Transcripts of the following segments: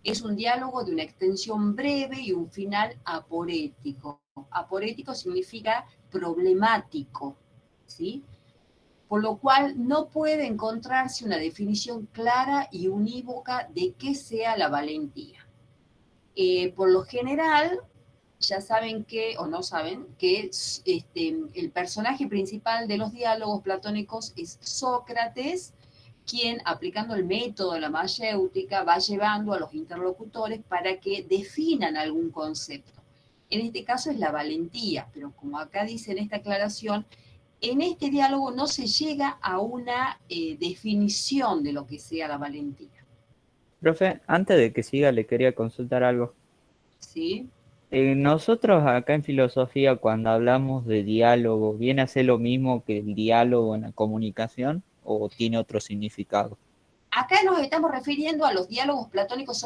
Es un diálogo de una extensión breve y un final aporético. Aporético significa problemático, ¿sí? Por lo cual no puede encontrarse una definición clara y unívoca de qué sea la valentía. Por lo general, ya saben que, o no saben, que el personaje principal de los diálogos platónicos es Sócrates, quien, aplicando el método de la mayéutica, va llevando a los interlocutores para que definan algún concepto. En este caso es la valentía, pero como acá dice en esta aclaración, en este diálogo no se llega a una definición de lo que sea la valentía. Profe, antes de que siga, le quería consultar algo. ¿Sí? Nosotros acá en filosofía, cuando hablamos de diálogo, ¿viene a ser lo mismo que el diálogo en la comunicación o tiene otro significado? Acá nos estamos refiriendo a los diálogos platónicos,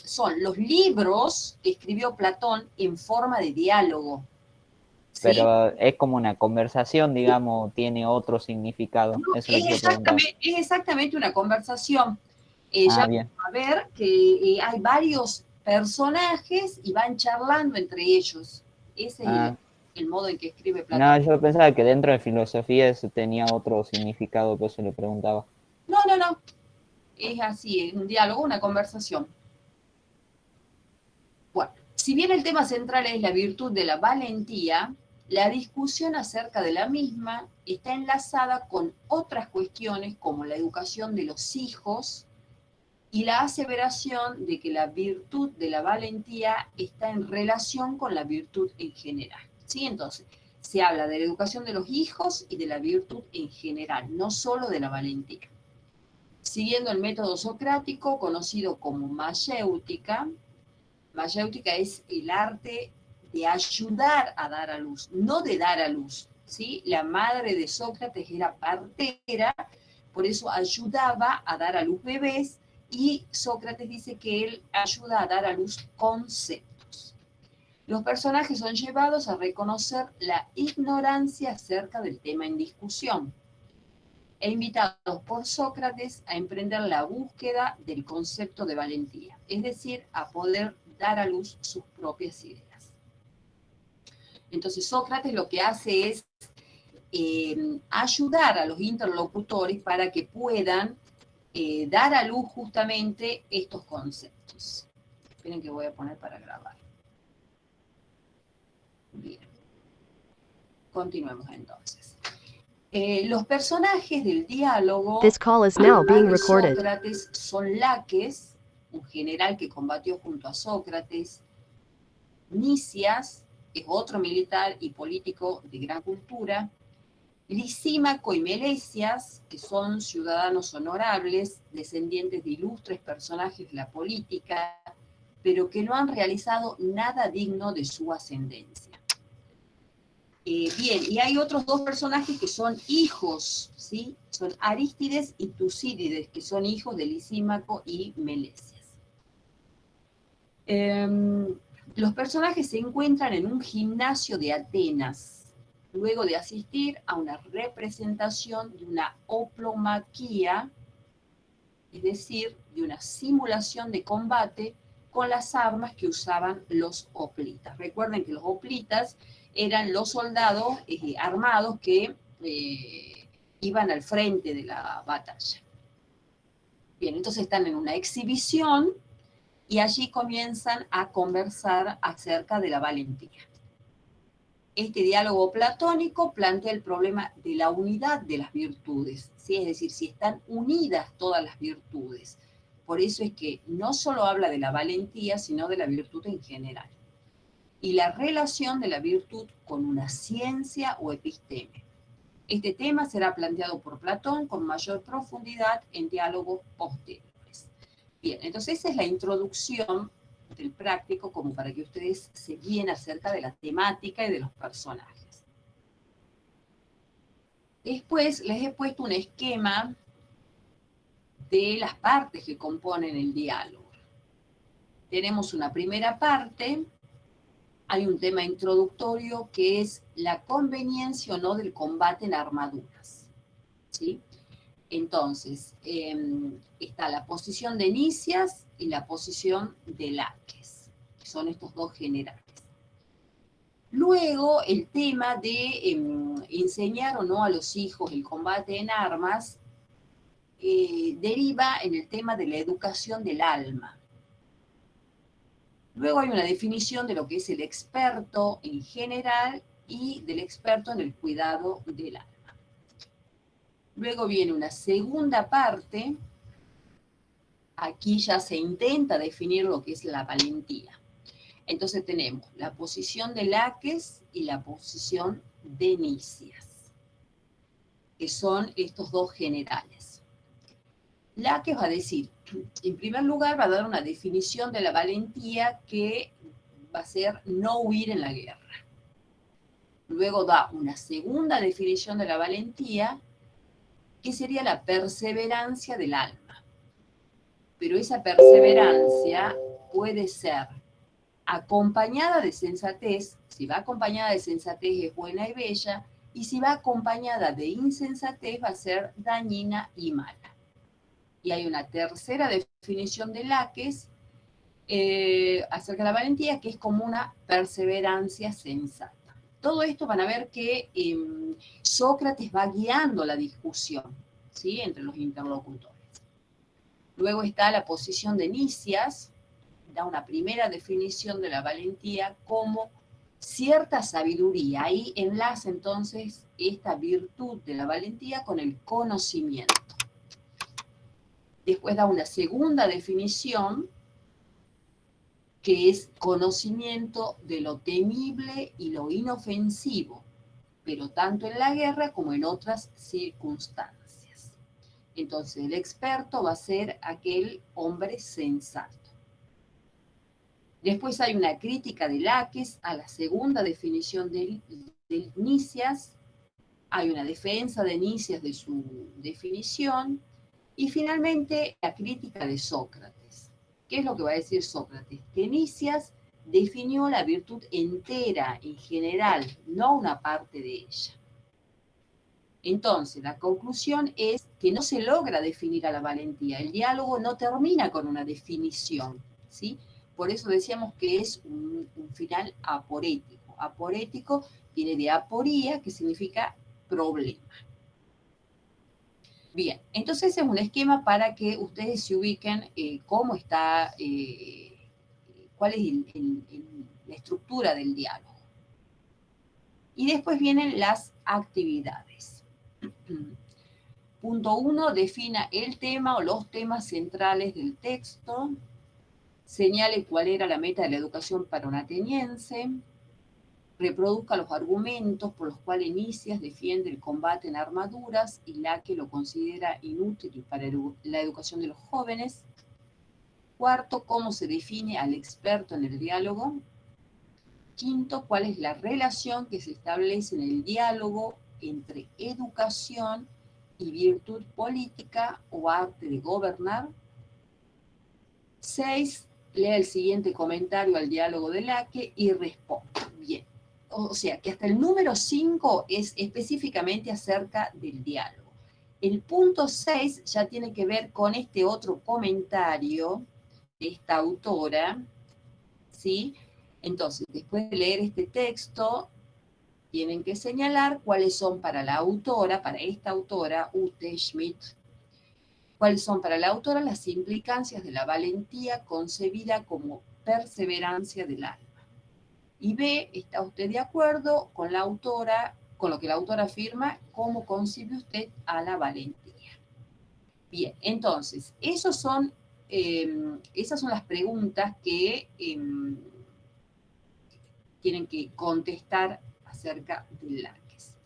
son los libros que escribió Platón en forma de diálogo. ¿Sí? Pero es como una conversación, digamos, tiene otro significado. No, Eso es lo que yo preguntaba. es exactamente una conversación. Ah, Ya bien. vamos a ver que hay varios personajes y van charlando entre ellos. Ese es Ah, el modo en que escribe Platón. no, yo pensaba que dentro de filosofía eso tenía otro significado, por eso le preguntaba. No, no, no. Es así, es un diálogo, una conversación. Bueno, si bien el tema central es la virtud de la valentía, la discusión acerca de la misma está enlazada con otras cuestiones como la educación de los hijos y la aseveración de que la virtud de la valentía está en relación con la virtud en general. ¿Sí? Entonces, se habla de la educación de los hijos y de la virtud en general, no solo de la valentía. Siguiendo el método socrático, conocido como mayéutica, mayéutica es el arte de ayudar a dar a luz, no de dar a luz. ¿Sí? La madre de Sócrates era partera, por eso ayudaba a dar a luz bebés, y Sócrates dice que él ayuda a dar a luz conceptos. Los personajes son llevados a reconocer la ignorancia acerca del tema en discusión e invitados por Sócrates a emprender la búsqueda del concepto de valentía, es decir, a poder dar a luz sus propias ideas. Entonces Sócrates lo que hace es ayudar a los interlocutores para que puedan dar a luz justamente estos conceptos. Esperen que voy a poner para grabar. Bien, continuemos entonces. Los personajes del diálogo, This call is now además being de recorded. Sócrates, son Laques, un general que combatió junto a Sócrates, Nicias, es otro militar y político de gran cultura, Lisímaco y Melesias, que son ciudadanos honorables, descendientes de ilustres personajes de la política, pero que no han realizado nada digno de su ascendencia. Bien, y hay otros dos personajes que son hijos, ¿sí? Son Arístides y Tucídides, que son hijos de Lisímaco y Melesias. Los personajes se encuentran en un gimnasio de Atenas, luego de asistir a una representación de una oplomaquia, es decir, de una simulación de combate con las armas que usaban los hoplitas. Recuerden que los hoplitas eran los soldados armados que iban al frente de la batalla. Bien, entonces están en una exhibición y allí comienzan a conversar acerca de la valentía. Este diálogo platónico plantea el problema de la unidad de las virtudes, ¿sí? Es decir, si están unidas todas las virtudes. Por eso es que no solo habla de la valentía, sino de la virtud en general. Y la relación de la virtud con una ciencia o episteme. Este tema será planteado por Platón con mayor profundidad en diálogos posteriores. Bien, entonces esa es la introducción del práctico como para que ustedes se guíen acerca de la temática y de los personajes. Después les he puesto un esquema de las partes que componen el diálogo. Tenemos una primera parte, hay un tema introductorio que es la conveniencia o no del combate en armaduras, ¿sí? Entonces, está la posición de Nicias y la posición de Laques, que son estos dos generales. Luego, el tema de enseñar o no a los hijos el combate en armas deriva en el tema de la educación del alma. Luego hay una definición de lo que es el experto en general y del experto en el cuidado del alma. Luego viene una segunda parte. Aquí ya se intenta definir lo que es la valentía. Entonces tenemos la posición de Laques y la posición de Nicias, que son estos dos generales. Laques va a decir, en primer lugar va a dar una definición de la valentía que va a ser no huir en la guerra. Luego da una segunda definición de la valentía, que sería la perseverancia del alma. Pero esa perseverancia puede ser acompañada de sensatez. Si va acompañada de sensatez es buena y bella, y si va acompañada de insensatez va a ser dañina y mala. Y hay una tercera definición de Laques acerca de la valentía, que es como una perseverancia sensata. Todo esto van a ver que Sócrates va guiando la discusión, ¿sí?, entre los interlocutores. Luego está la posición de Nicias, da una primera definición de la valentía como cierta sabiduría. Ahí enlaza entonces esta virtud de la valentía con el conocimiento. Después da una segunda definición, que es conocimiento de lo temible y lo inofensivo, pero tanto en la guerra como en otras circunstancias. Entonces el experto va a ser aquel hombre sensato. Después hay una crítica de Laques a la segunda definición de Nicias, hay una defensa de Nicias de su definición, y finalmente la crítica de Sócrates. ¿Qué es lo que va a decir Sócrates? Que Nicias definió la virtud entera, en general, no una parte de ella. Entonces, la conclusión es que no se logra definir a la valentía. El diálogo no termina con una definición, ¿sí? Por eso decíamos que es un final aporético. Aporético viene de aporía, que significa problema. Bien, entonces es un esquema para que ustedes se ubiquen cómo está, cuál es la estructura del diálogo. Y después vienen las actividades. Punto 1, defina el tema o los temas centrales del texto. Señale cuál era la meta de la educación para un ateniense. Reproduzca los argumentos por los cuales Nicias defiende el combate en armaduras y Laques lo considera inútil para la educación de los jóvenes. Cuarto, cómo se define al experto en el diálogo. Quinto, cuál es la relación que se establece en el diálogo entre educación y virtud política o arte de gobernar. 6, lea el siguiente comentario al diálogo de Laques y responde. Bien. O sea, que hasta el número 5 es específicamente acerca del diálogo. El punto 6 ya tiene que ver con este otro comentario de esta autora, ¿sí? Entonces, después de leer este texto, tienen que señalar cuáles son para la autora, para esta autora, Ute Schmidt, cuáles son para la autora las implicancias de la valentía concebida como perseverancia del alma. Y B, ¿está usted de acuerdo con la autora, con lo que la autora afirma, cómo concibe usted a la valentía? Bien, entonces, esas son las preguntas que tienen que contestar acerca de Laques.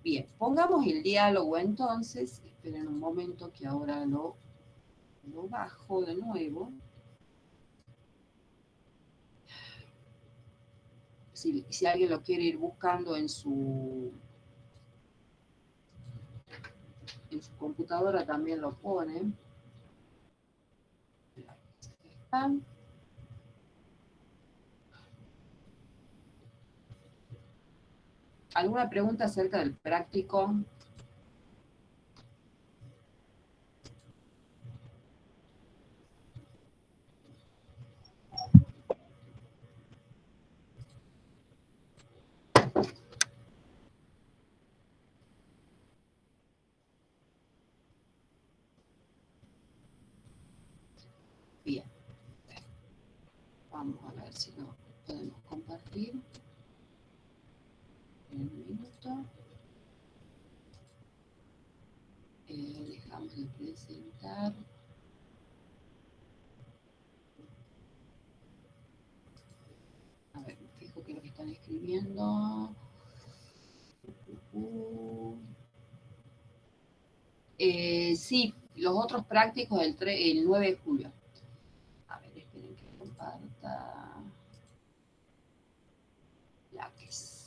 Bien, pongamos el diálogo entonces. Esperen un momento que ahora lo bajo de nuevo. Si alguien lo quiere ir buscando en su computadora también lo pone. ¿Alguna pregunta acerca del práctico? ver si lo podemos compartir. En un minuto. Dejamos de presentar. A ver, me fijo que lo que están escribiendo. Sí, los otros prácticos el 9 de julio. A ver, esperen que comparta. Láquez.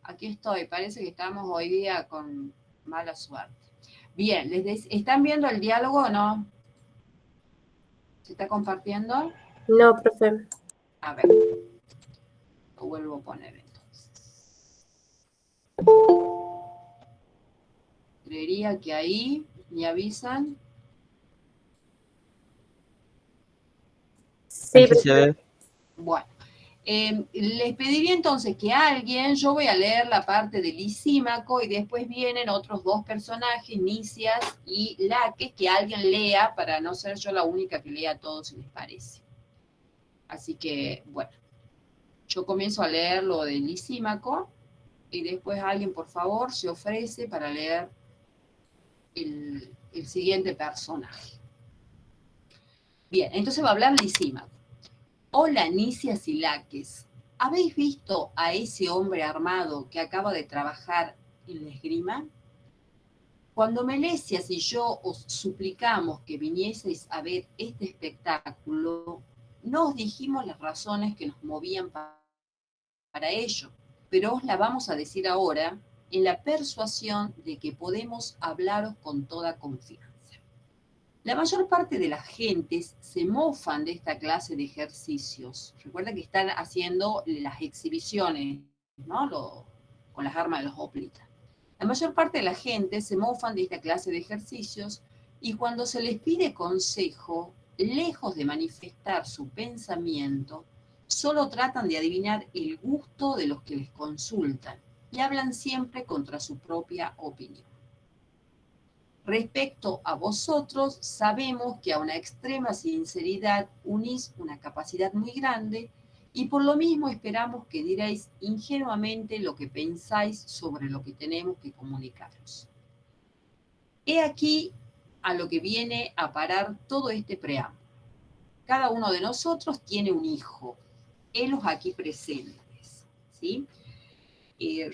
Aquí estoy, parece que estamos hoy día con mala suerte. Bien, ¿están viendo el diálogo o no? ¿Se está compartiendo? No, profe. A ver, lo vuelvo a poner entonces. Creería que ahí me avisan. Sí, Ahí sí se profe. ve. Bueno, les pediría entonces que alguien, yo voy a leer la parte de Lisímaco y después vienen otros dos personajes, Nicias y Laques, que alguien lea para no ser yo la única que lea todo si les parece. Así que, bueno, yo comienzo a leer lo de Lisímaco y después alguien, por favor, se ofrece para leer el siguiente personaje. Bien, entonces va a hablar Lisímaco. Hola, Nicias y Laques. ¿Habéis visto a ese hombre armado que acaba de trabajar en la esgrima? Cuando Melesias y yo os suplicamos que vinieseis a ver este espectáculo, no os dijimos las razones que nos movían para ello, pero os la vamos a decir ahora en la persuasión de que podemos hablaros con toda confianza. La mayor parte de las gentes se mofan de esta clase de ejercicios. Recuerda que están haciendo las exhibiciones, ¿no? Con las armas de los hoplitas. La mayor parte de la gente se mofan de esta clase de ejercicios y cuando se les pide consejo, lejos de manifestar su pensamiento, solo tratan de adivinar el gusto de los que les consultan y hablan siempre contra su propia opinión. Respecto a vosotros, sabemos que a una extrema sinceridad unís una capacidad muy grande y por lo mismo esperamos que diréis ingenuamente lo que pensáis sobre lo que tenemos que comunicaros. He aquí a lo que viene a parar todo este preámbulo. Cada uno de nosotros tiene un hijo, helos aquí presentes, ¿sí?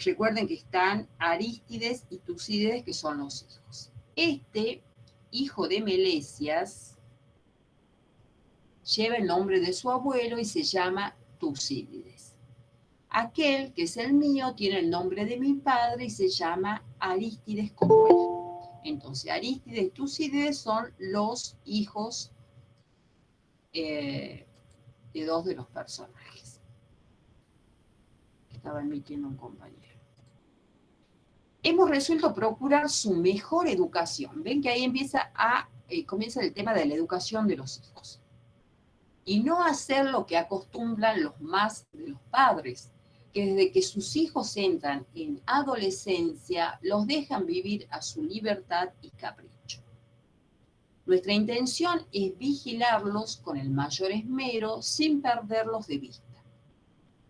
Recuerden que están Arístides y Tucídides, que son los hijos. Este hijo de Melesias lleva el nombre de su abuelo y se llama Tucídides. Aquel que es el mío tiene el nombre de mi padre y se llama Arístides como él. Entonces, Arístides y Tucídides son los hijos de dos de los personajes. Estaba emitiendo un compañero. Hemos resuelto procurar su mejor educación. Ven que ahí comienza el tema de la educación de los hijos. Y no hacer lo que acostumbran los más de los padres, que desde que sus hijos entran en adolescencia, los dejan vivir a su libertad y capricho. Nuestra intención es vigilarlos con el mayor esmero sin perderlos de vista.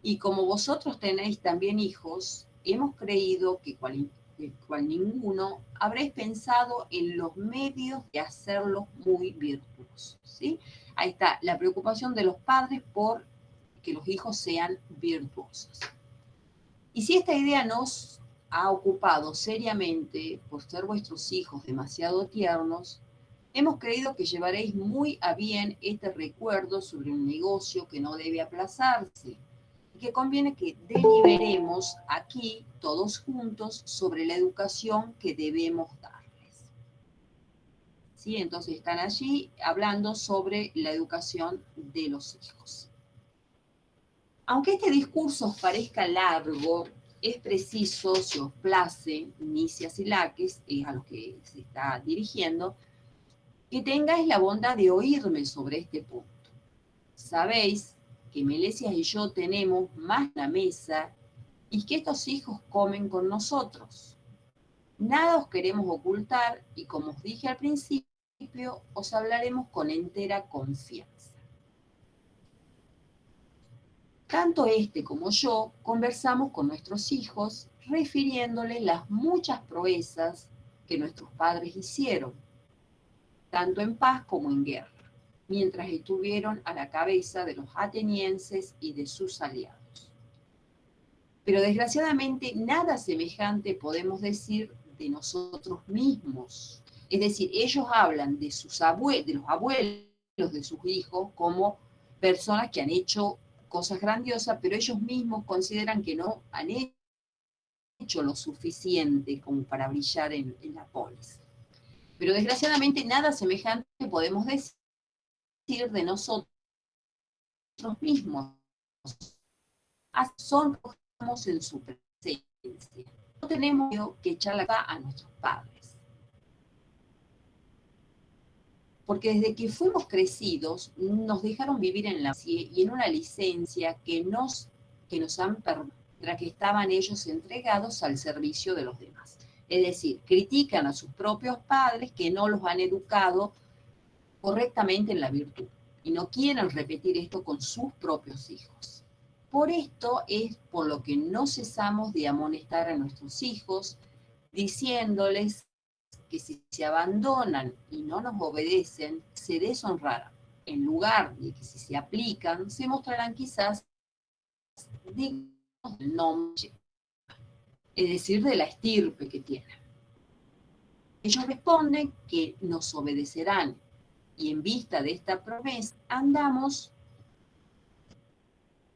Y como vosotros tenéis también hijos, hemos creído que cual ninguno habréis pensado en los medios de hacerlos muy virtuosos, ¿sí? Ahí está la preocupación de los padres por que los hijos sean virtuosos. Y si esta idea nos ha ocupado seriamente por ser vuestros hijos demasiado tiernos, hemos creído que llevaréis muy a bien este recuerdo sobre un negocio que no debe aplazarse y que conviene que deliberemos aquí todos juntos sobre la educación que debemos darles. ¿Sí? Entonces están allí hablando sobre la educación de los hijos. Aunque este discurso os parezca largo, es preciso, si os place, Nicias y Laques, es a los que se está dirigiendo, que tengáis la bondad de oírme sobre este punto. Sabéis que Melesias y yo tenemos más la mesa y que estos hijos comen con nosotros. Nada os queremos ocultar y como os dije al principio, os hablaremos con entera confianza. Tanto este como yo conversamos con nuestros hijos refiriéndoles las muchas proezas que nuestros padres hicieron, tanto en paz como en guerra, mientras estuvieron a la cabeza de los atenienses y de sus aliados. Pero desgraciadamente nada semejante podemos decir de nosotros mismos. Es decir, ellos hablan de de los abuelos de sus hijos como personas que han hecho cosas grandiosas, pero ellos mismos consideran que no han hecho lo suficiente como para brillar en la polis. Pero desgraciadamente nada semejante podemos decir de nosotros mismos. Sonrojamos en su presencia. No tenemos que echar la culpa a nuestros padres. Porque desde que fuimos crecidos, nos dejaron vivir en la y en una licencia que nos han permitido, que estaban ellos entregados al servicio de los demás. Es decir, critican a sus propios padres que no los han educado correctamente en la virtud y no quieren repetir esto con sus propios hijos. Por esto es por lo que no cesamos de amonestar a nuestros hijos, diciéndoles que si se abandonan y no nos obedecen, se deshonrarán. En lugar de que si se aplican, se mostrarán quizás dignos del nombre, es decir, de la estirpe que tienen. Ellos responden que nos obedecerán y en vista de esta promesa andamos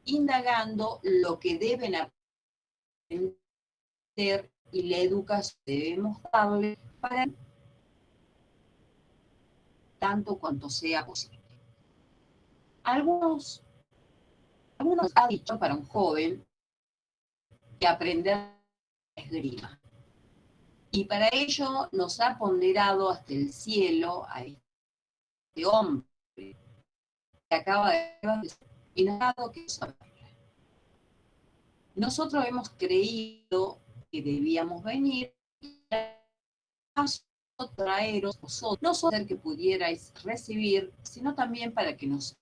indagando lo que deben aprender y la educación que debemos darle para tanto cuanto sea posible. Algunos han dicho para un joven que aprender esgrima. Y para ello nos ha ponderado hasta el cielo a este hombre que acaba de y nos ha dado que saber. Nosotros hemos creído que debíamos venir a traeros vosotros, no solo que pudierais recibir, sino también para que nos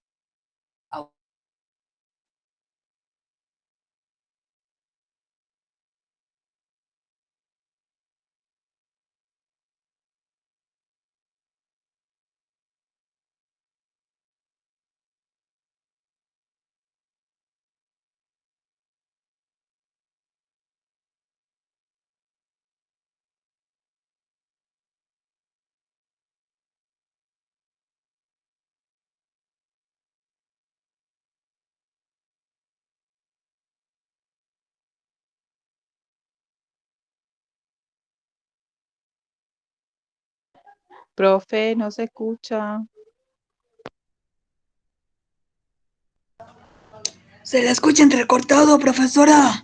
Profe, no se escucha. Se la escucha entrecortado, profesora.